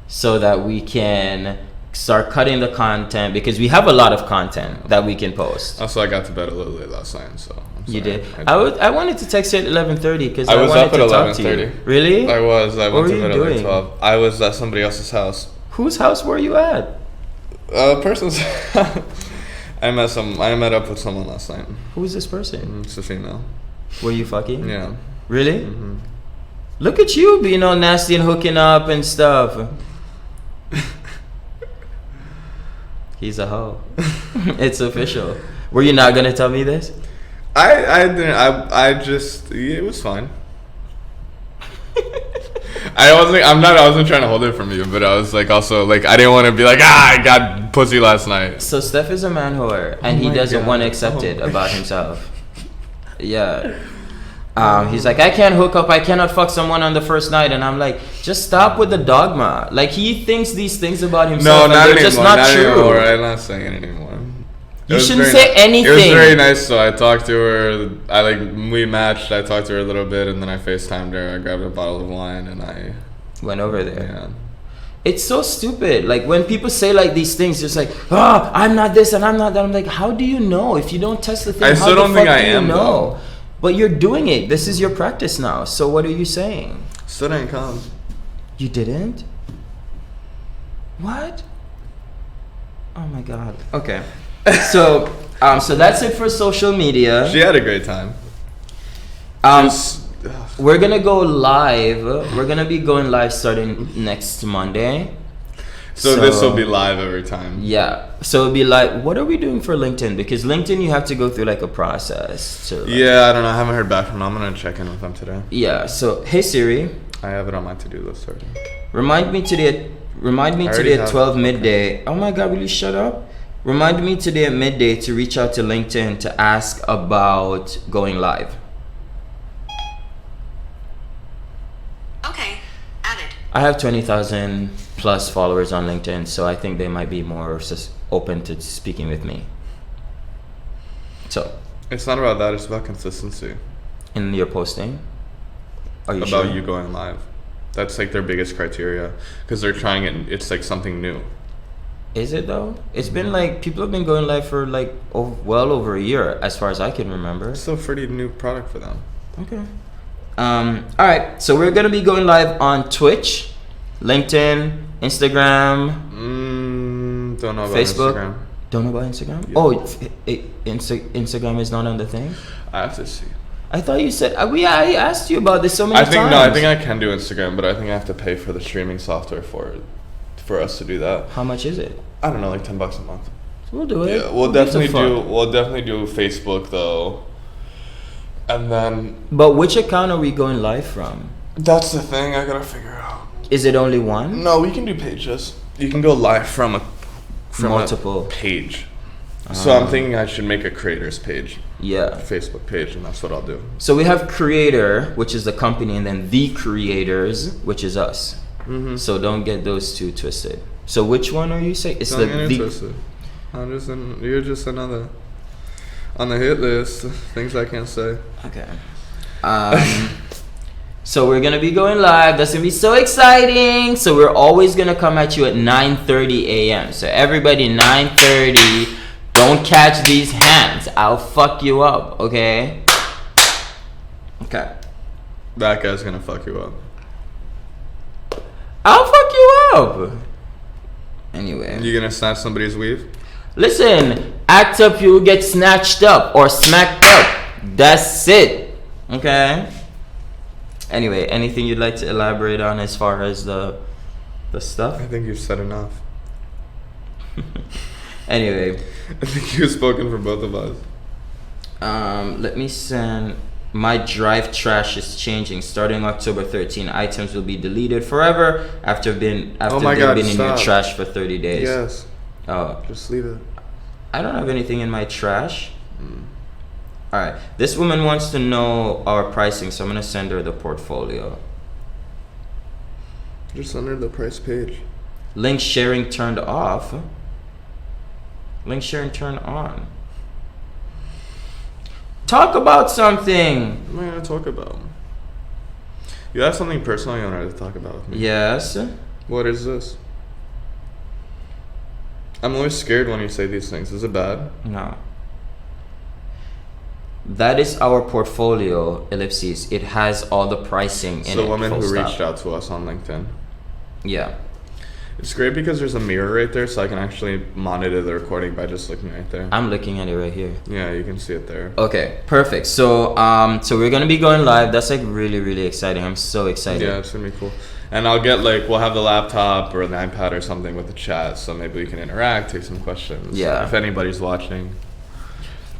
so that we can start cutting the content, because we have a lot of content that we can post. Also, I got to bed a little late last night, so. I'm sorry. You did. I wanted to text you at 11:30 because I was wanted up at to talk to you. 11:30. Really? I was. I What went were to you bed at like doing? 12. I was at somebody else's house. Whose house were you at? Person's. I met up with someone last night. Who is this person? It's a female. Were you fucking? Yeah. Really? Look at you being all nasty and hooking up and stuff. He's a hoe. It's official. Were you not gonna tell me this? I didn't. I just. It was fine. I wasn't trying to hold it from you, but I was like, also like, I didn't want to be like, I got pussy last night. So Stef is a man whore, and he my doesn't God. want to accept it about himself. Yeah. He's like, I can't hook up, I cannot fuck someone on the first night, and I'm like, just stop with the dogma. Like, he thinks these things about himself, No, and not they're anymore. just not true. Anymore. I'm not saying it anymore. You It was shouldn't very say anything. It was very nice. So I talked to her. We matched. I talked to her a little bit, and then I FaceTimed her. I grabbed a bottle of wine, and I Went over there. yeah. It's so stupid. Like, when people say like these things, it's like, oh, I'm not this and I'm not that. I'm like, how do you know? If you don't test the thing, I how still the don't fuck think I do you am, know? though. But you're doing it. This is your practice now. So what are you saying? Still didn't come. You didn't? What? Oh my god. Okay. So that's it for social media. She had a great time. We're gonna go live. We're gonna be going live starting next Monday. So this will be live every time. Yeah. So it'll be like, what are we doing for LinkedIn? Because LinkedIn, you have to go through like a process. To, like, Yeah, I don't know. I haven't heard back from them. I'm gonna check in with them today. Yeah. So hey Siri, I have it on my to-do list already. remind me today already at have 12 it. midday. Oh my god, will you shut up? Remind me today at midday to reach out to LinkedIn to ask about going live. Okay, added. I have 20,000 plus followers on LinkedIn, so I think they might be more open to speaking with me. So, It's not about that. It's about consistency. in your posting, are you About sure? you going live. That's like their biggest criteria because they're trying it. It's like something new. Is it though? It's been like people have been going live for like well over a year, as far as I can remember. It's still a pretty new product for them. Okay. All right. So we're gonna be going live on Twitch, LinkedIn, Instagram, Don't know about Facebook. Instagram. Don't know about Instagram. Yeah. Oh, Instagram is not on the thing. I have to see. I thought you said I asked you about this so many I times. think no. I think I can do Instagram, but I think I have to pay for the streaming software for us to do that. How much is it? I don't know, like $10 a month. We'll do it. Yeah, we'll Who gives a definitely fuck? do. We'll definitely do Facebook though. And then But which account are we going live from? that's the thing I gotta figure out. Is it only one? No, we can do pages. You can go live from a Multiple. page. So I'm thinking I should make a creators page, Yeah. Facebook page, and that's what I'll do. So we have Creator, which is the company, and then The Creators, which is us. Mm-hmm. So don't get those two twisted. So which one are you saying? It's Don't get the interested. You're just another on the hit list. Things I can't say. Okay. So we're gonna be going live. That's gonna be so exciting. So we're always gonna come at you at 9:30 a.m. So everybody, 9:30. Don't catch these hands. I'll fuck you up. Okay. Okay. That guy's gonna fuck you up. I'll fuck you up. Anyway. You gonna snatch somebody's weave? Listen, act up, you will get snatched up or smacked up. That's it. Okay. Anyway, anything you'd like to elaborate on as far as the stuff? I think you've said enough. Anyway, I think you've spoken for both of us. let me send. My drive trash is changing. Starting October 13, items will be deleted forever after they've been in your stop. trash for 30 days. Yes, Oh, just leave it. I don't have anything in my trash. All right. This woman wants to know our pricing, so I'm gonna send her the portfolio. Just under the price page. Link sharing turned off. Link sharing turned on. Talk about something. What am I gonna talk about? You have something personal you wanted to talk about with me. Yes. What is this? I'm always scared when you say these things. Is it bad? No. That is our portfolio, ellipses. It has all the pricing in It's it. the woman full who stop. reached out to us on LinkedIn. Yeah. It's great because there's a mirror right there, so I can actually monitor the recording by just looking right there. I'm looking at it right here. Yeah, you can see it there. Okay, perfect. So so we're gonna be going live. That's like really, really exciting. I'm so excited. Yeah, it's gonna be cool. And I'll get we'll have the laptop or an iPad or something with the chat, so maybe we can interact, take some questions. Yeah. If anybody's watching.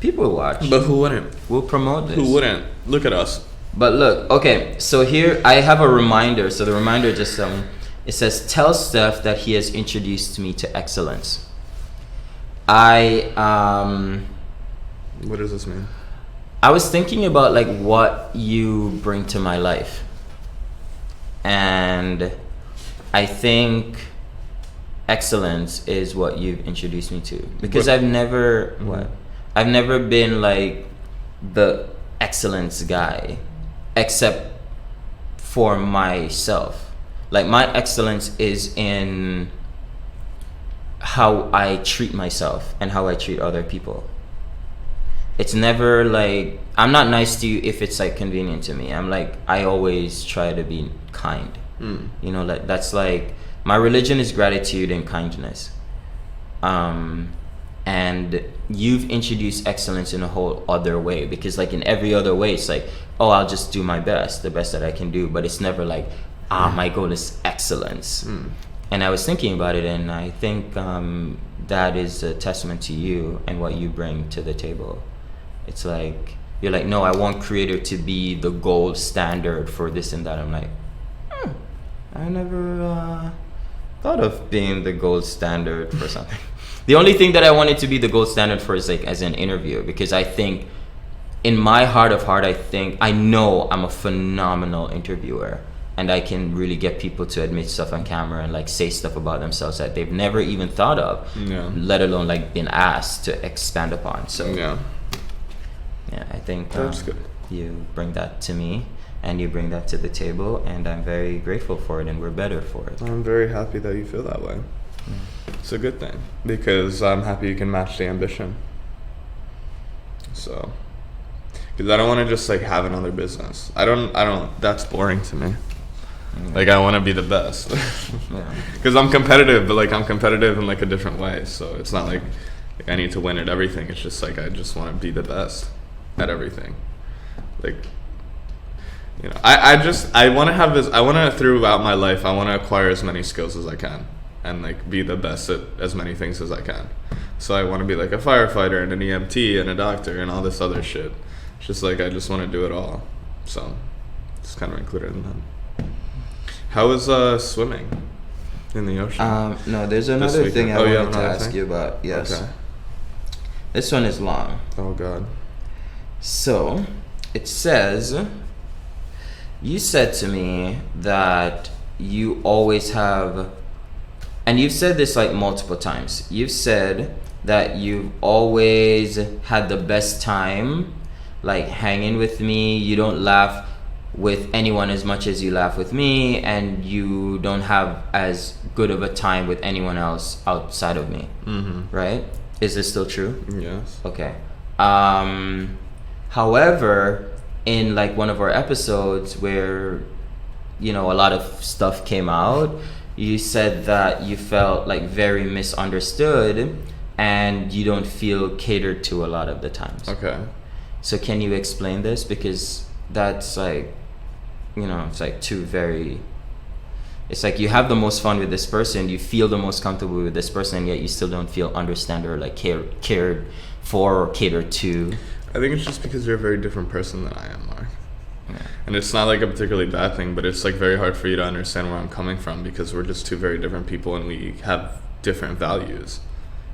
People watch. But who wouldn't? We'll promote this. Who wouldn't? Look at us. But look, okay, so here I have a reminder. So the reminder just it says, tell Stef that he has introduced me to excellence. What does this mean? I was thinking about like what you bring to my life. And I think excellence is what you've introduced me to. Because I've never I've never been like the excellence guy except for myself. Like my excellence is in how I treat myself and how I treat other people. It's never like I'm not nice to you if it's like convenient to me. I'm like I always try to be kind. You know, like that's like my religion is gratitude and kindness. And you've introduced excellence in a whole other way, because like in every other way it's like, oh, I'll just do my best, the best that I can do, but it's never like my goal is excellence. And I was thinking about it, and I think that is a testament to you and what you bring to the table. It's like you're like, no, I want creator to be the gold standard for this and that. I'm like, I never thought of being the gold standard for something. The only thing that I wanted to be the gold standard for is like as an interviewer, because I think in my heart of heart, I know I'm a phenomenal interviewer. and I can really get people to admit stuff on camera and like say stuff about themselves that they've never even thought of, let alone like been asked to expand upon. So yeah, I think that's good. You bring that to me and you bring that to the table, and I'm very grateful for it, and we're better for it. I'm very happy that you feel that way. It's a good thing, because I'm happy you can match the ambition. So, because I don't want to just like have another business. I don't, that's boring to me. Like, I want to be the best. Because I'm competitive, but like I'm competitive in like a different way. So it's not like I need to win at everything. It's just like I just want to be the best at everything. Like, you know, I want to have this, I want to, throughout my life, I want to acquire as many skills as I can and like be the best at as many things as I can. So I want to be like a firefighter and an EMT and a doctor and all this other shit. It's just like I just want to do it all. So it's kind of included in that. How was swimming in the ocean? No, there's another thing I wanted to ask you about. Yes. Okay. This one is long. Oh God. So it says, you said to me that you always have, and you've said this like multiple times, you've said that you've always had the best time like hanging with me. You don't laugh with anyone as much as you laugh with me, and you don't have as good of a time with anyone else outside of me. Right? Is this still true? Yes. Okay. However, in like one of our episodes where, you know, a lot of stuff came out, you said that you felt like very misunderstood and you don't feel catered to a lot of the times. Okay. So can you explain this? Because that's like, you know, it's like it's like you have the most fun with this person, you feel the most comfortable with this person, and yet you still don't feel understood or like cared for or catered to. I think it's just because you're a very different person than I am, Mark. Yeah. And it's not like a particularly bad thing, but it's like very hard for you to understand where I'm coming from, because we're just two very different people and we have different values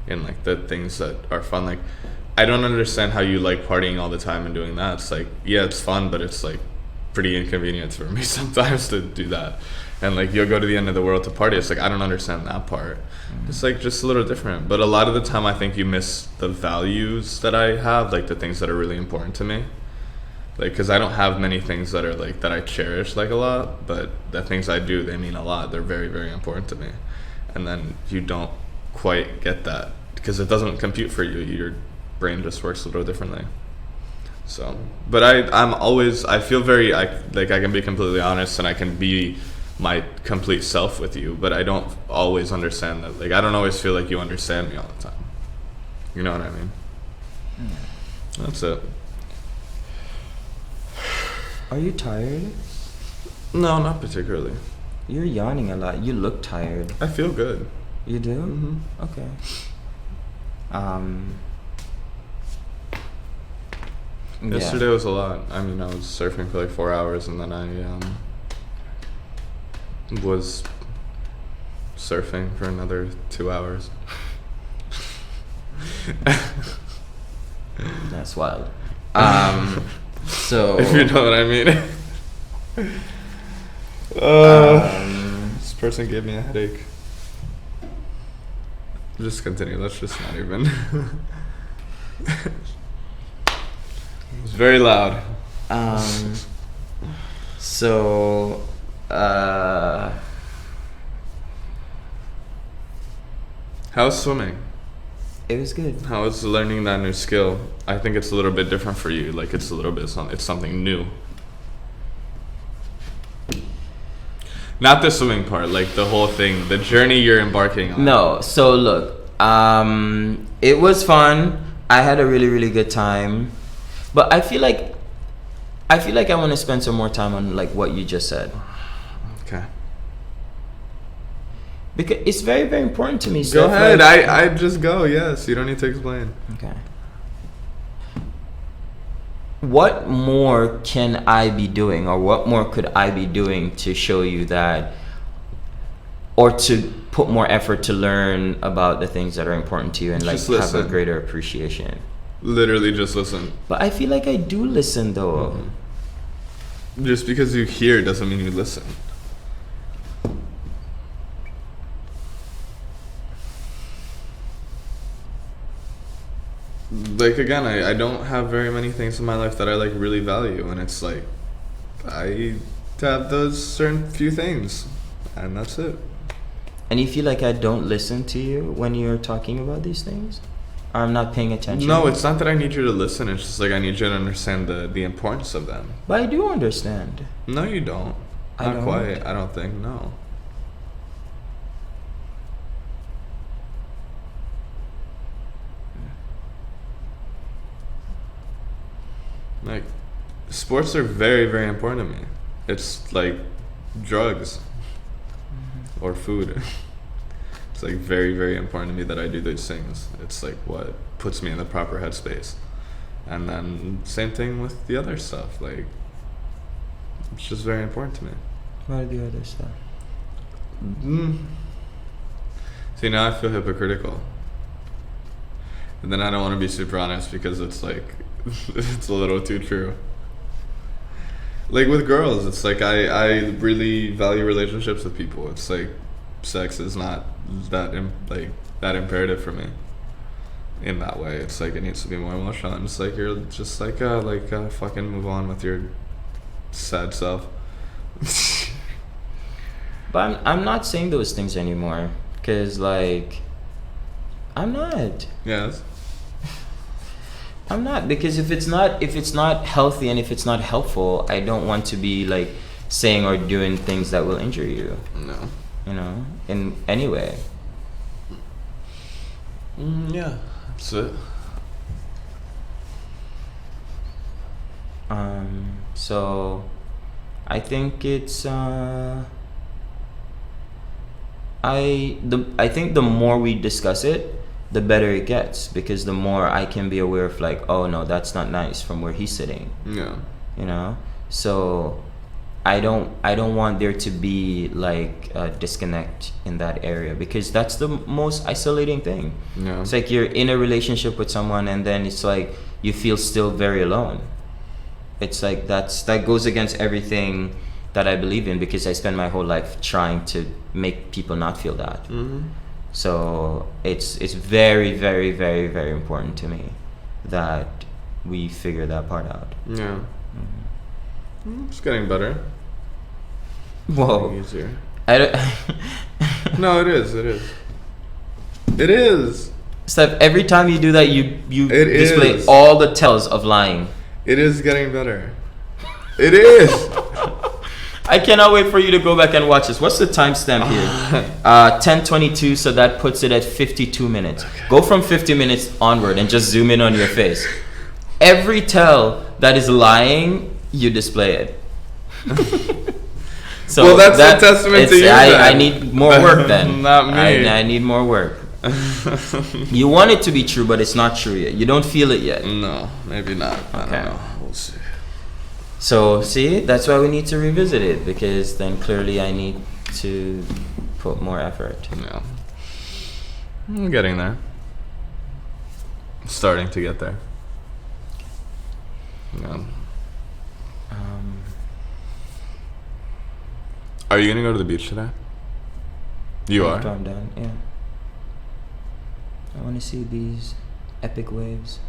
in like the things that are fun. Like, I don't understand how you like partying all the time and doing that. It's like, yeah, it's fun, but it's like pretty inconvenient for me sometimes to do that. And like, you'll go to the end of the world to party. It's like, I don't understand that part. It's like just a little different. But a lot of the time I think you miss the values that I have, like the things that are really important to me. Like, because I don't have many things that are like, that I cherish like a lot, but the things I do, they mean a lot. They're very, very important to me. And then you don't quite get that because it doesn't compute for you. Your brain just works a little differently. So, but I feel very, I can be completely honest and I can be my complete self with you, but I don't always understand that. Like, I don't always feel like you understand me all the time. You know what I mean? That's it. Are you tired? No, not particularly. You're yawning a lot. You look tired. I feel good. You do? Mm-hmm. Okay. Yesterday was a lot. I mean, I was surfing for like 4 hours, and then I was surfing for another 2 hours. That's wild. So if you know what I mean. This person gave me a headache. Just continue. Let's just not even. It was very loud. So how's swimming? It was good. How is learning that new skill? I think it's a little bit different for you. Like, it's a little bit, it's something new. Not the swimming part, like the whole thing, the journey you're embarking on. No, so look, it was fun. I had a really, really good time. But I feel like I want to spend some more time on like what you just said. Okay. Because it's very, very important to me. Go ahead. I just go. Yes. You don't need to explain. Okay. What more can I be doing, or what more could I be doing to show you that, or to put more effort to learn about the things that are important to you and like have a greater appreciation? Literally just listen. But I feel like I do listen though. Mm-hmm. Just because you hear doesn't mean you listen. like again, I don't have very many things in my life that I like really value, and it's like I have those certain few things, and that's it. And you feel like I don't listen to you when you're talking about these things? Or I'm not paying attention? No, it's not that I need you to listen. It's just like I need you to understand the importance of them. But I do understand. No, you don't. I Not don't. quite. I don't think. No. Like, sports are very, very important to me. It's like drugs or food. It's like very, very important to me that I do these things. It's like what puts me in the proper headspace. And then same thing with the other stuff. Like, it's just very important to me. What are the other stuff? See, now I feel hypocritical. And then I don't want to be super honest because it's like, it's a little too true. Like with girls, it's like I really value relationships with people. It's like sex is not that imperative for me. In that way, it's like it needs to be more emotional. And it's like you're just like fucking move on with your sad self. But I'm not saying those things anymore, cause like I'm not. Yes. I'm not, because if it's not healthy and if it's not helpful, I don't want to be like saying or doing things that will injure you. No. You know, in any way. Yeah, that's it. So I think it's I think the more we discuss it, the better it gets, because the more I can be aware of like, oh no, that's not nice from where he's sitting. Yeah. You know? So I don't want there to be like a disconnect in that area, because that's the most isolating thing. Yeah. It's like you're in a relationship with someone and then it's like you feel still very alone. It's like that goes against everything that I believe in, because I spend my whole life trying to make people not feel that. Mm-hmm. So it's very, very, very, very important to me that we figure that part out. Yeah. It's getting better. Whoa. Getting easier. I don't No, it is. It is. It is. Steph, every time you do that, you It display is. all the tells of lying. It is getting better. It is. I cannot wait for you to go back and watch this. What's the timestamp here? 10:22, so that puts it at 52 minutes. Okay. Go from 50 minutes onward and just zoom in on your face. Every tell that is lying, you display it. So well, that's a testament to you. I need more work then. Not me. I need more work. You want it to be true, but it's not true yet. You don't feel it yet. No, maybe not. I Okay. don't know. We'll see. So, see, that's why we need to revisit it, because then clearly I need to put more effort. Yeah. I'm getting there. Starting to get there. Yeah. Are you gonna go to the beach today? You are? After I'm done, yeah. I want to see these epic waves.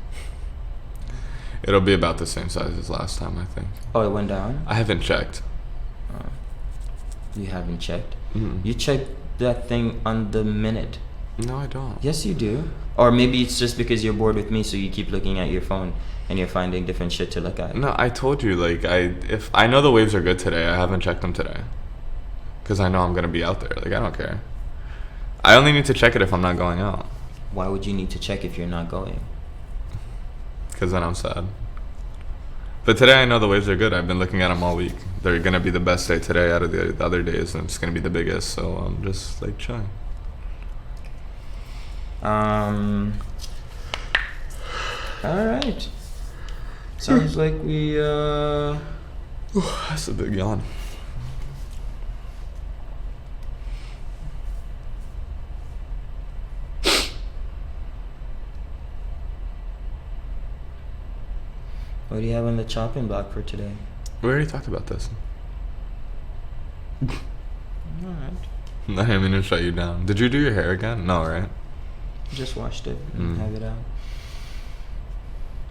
It'll be about the same size as last time, I think. Oh, it went down? I haven't checked. You haven't checked? Mm. You check that thing on the minute. No, I don't. Yes, you do. Or maybe it's just because you're bored with me, so you keep looking at your phone and you're finding different shit to look at. No, I told you, like, if I know the waves are good today, I haven't checked them today. Because I know I'm going to be out there. Like, I don't care. I only need to check it if I'm not going out. Why would you need to check if you're not going? Because then I'm sad. But today I know the waves are good. I've been looking at them all week. They're going to be the best day today out of the other days, and it's going to be the biggest. So I'm just, like, chilling. All right. Sounds like we That's a big yawn. What do you have on the chopping block for today? We already talked about this. Alright. I didn't mean to shut you down. Did you do your hair again? No, right? Just washed it and have it out.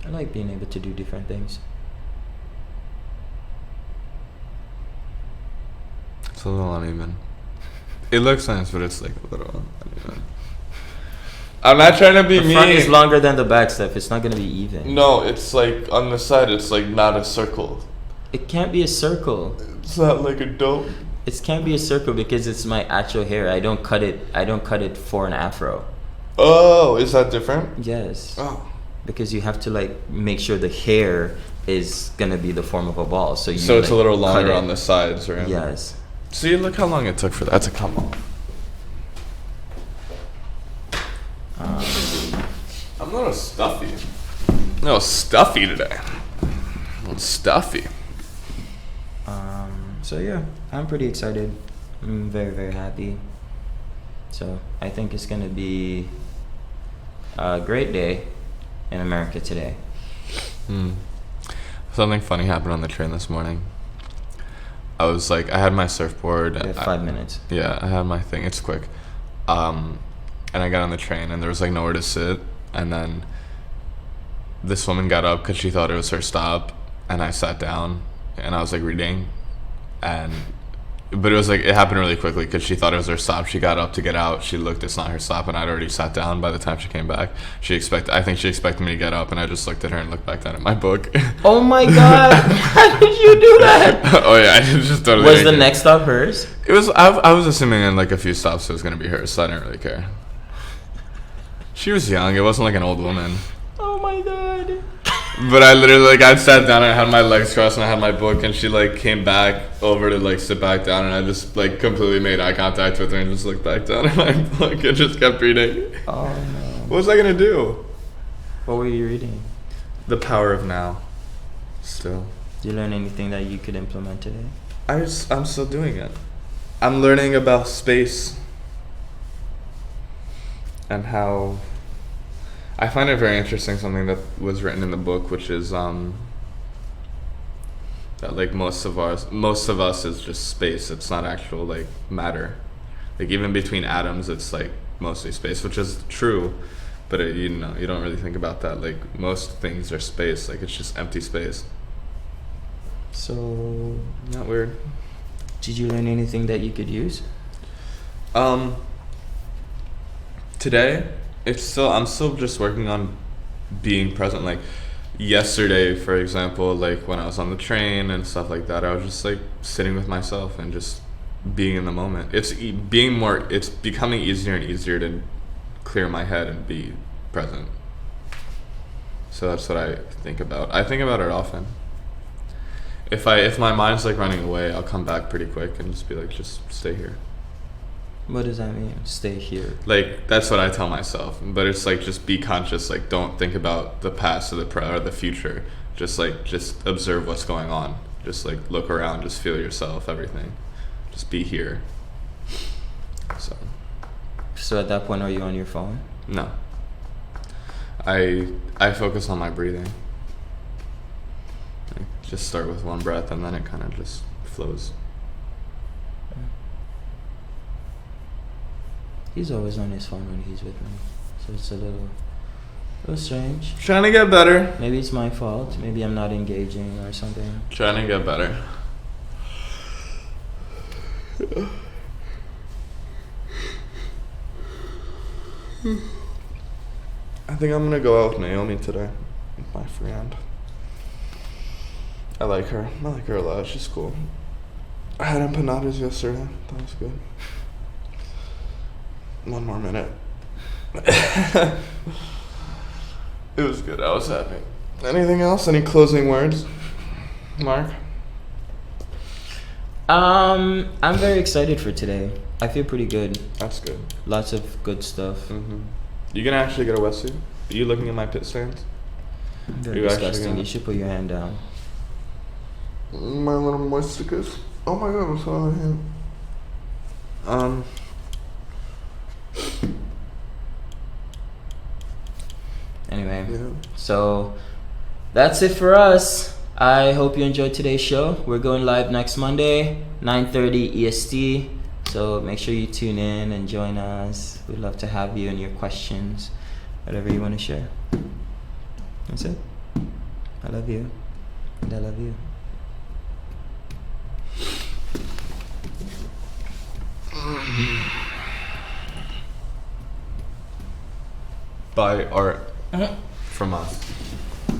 I like being able to do different things. It's a little uneven. It looks nice, but it's like a little uneven. I'm not trying to be The front mean. is longer than the back, Steph. It's not gonna be even. No, it's like on the side. It's like not a circle. It can't be a circle. It's not like a dome. It can't be a circle because it's my actual hair. I don't cut it for an afro. Oh, is that different? Yes. Oh. Because you have to like make sure the hair is gonna be the form of a ball. So you. So it's like, a little cut longer it. on the sides, right? Yes. See, look how long it took for that to come off. I'm not a stuffy. No, stuffy today. I'm stuffy. So yeah, I'm pretty excited. I'm very, very happy. So I think it's gonna be a great day in America today. Something funny happened on the train this morning. I was like, I had my surfboard. We have 5 minutes. Yeah, I had my thing. It's quick. And I got on the train, and there was like nowhere to sit. And then this woman got up because she thought it was her stop, and I sat down, and I was like reading, but it was like it happened really quickly because she thought it was her stop. She got up to get out. She looked, it's not her stop, and I'd already sat down by the time she came back. I think she expected me to get up, and I just looked at her and looked back down at my book. Oh my god! How did you do that? Oh yeah, I just totally. Was the next stop hers? It was. I was assuming in like a few stops it was gonna be hers, so I didn't really care. She was young. It wasn't like an old woman. Oh my god! But I literally like I sat down and I had my legs crossed and I had my book, and she like came back over to like sit back down, and I just like completely made eye contact with her and just looked back down at my book and just kept reading. Oh no! What was I gonna do? What were you reading? The Power of Now. Still. Did you learn anything that you could implement today? I'm still doing it. I'm learning about space and how I find it very interesting, something that was written in the book, which is that like most of us is just space. It's not actual like matter. Like even between atoms, it's like mostly space, which is true, but you don't really think about that. Like most things are space. Like it's just empty space. So, Not weird. did you learn anything that you could use? Today, I'm still just working on being present. Like yesterday, for example, like when I was on the train and stuff like that, I was just like sitting with myself and just being in the moment. It's becoming easier and easier to clear my head and be present. So that's what I think about. I think about it often. If my mind's like running away, I'll come back pretty quick and just be like, just stay here. What does that mean? Stay here. Like that's what I tell myself, but it's like just be conscious. Like don't think about the past or the future. Just observe what's going on. Just like look around. Just feel yourself. Everything. Just be here. So at that point, are you on your phone? No. I focus on my breathing. Like, just start with one breath and then it kind of just flows. He's always on his phone when he's with me, so it's a little strange. Trying to get better. Maybe it's my fault. Maybe I'm not engaging or something. Trying to get better. I think I'm gonna go out with Naomi today, with my friend. I like her a lot. She's cool. I had empanadas yesterday. That was good. One more minute. It was good. I was happy. Anything else? Any closing words, Mark? I'm very excited for today. I feel pretty good. That's good. Lots of good stuff. You gonna actually get a wetsuit? Are you looking at my pit stains? Very You actually disgusting. gonna- You should put your hand down. My little moisticus. Oh my god, what's on him? Anyway, Yeah. so that's it for us. I hope you enjoyed today's show. We're going live next Monday, 9:30 EST. So make sure you tune in and join us. We'd love to have you and your questions, whatever you want to share. That's it. I love you. And I love you. Buy art from us.